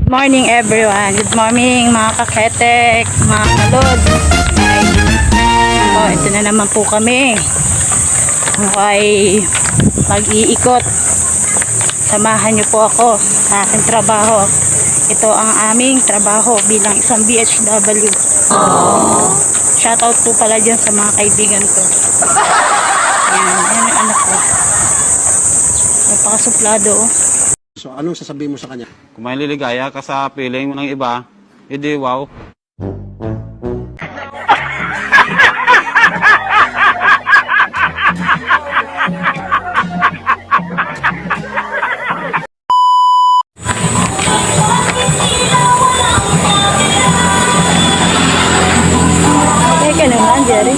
Morning everyone. Good morning mga kaketek, mga kalod. Ito na naman po kami. Ako ay mag-iikot. Samahan niyo po ako sa aking trabaho. Ito ang aming trabaho bilang isang BHW. Shoutout po pala dyan sa mga kaibigan ko. Yan ang anak ko. Napakasuplado oh. So, anong sasabihin mo sa kanya? Kung may liligaya ka sa feeling ng iba, edi wow. Okay ka naman, Jerry.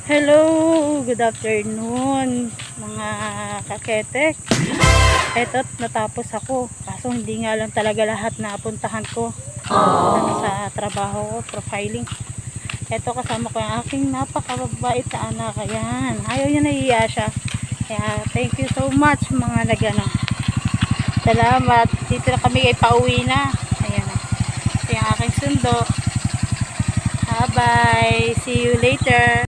Hello, good afternoon mga kaketek. Eto, natapos ako. Kaso hindi nga lang talaga lahat na puntahan ko sa trabaho ko, profiling. Eto, kasama ko yung aking napakababait na anak. Ayan, ayaw niya, nahiya siya. Kaya thank you so much mga nagano. Salamat. Dito na kami ay pauwi na. Ayan, ito yung aking sundo. Bye, see you later.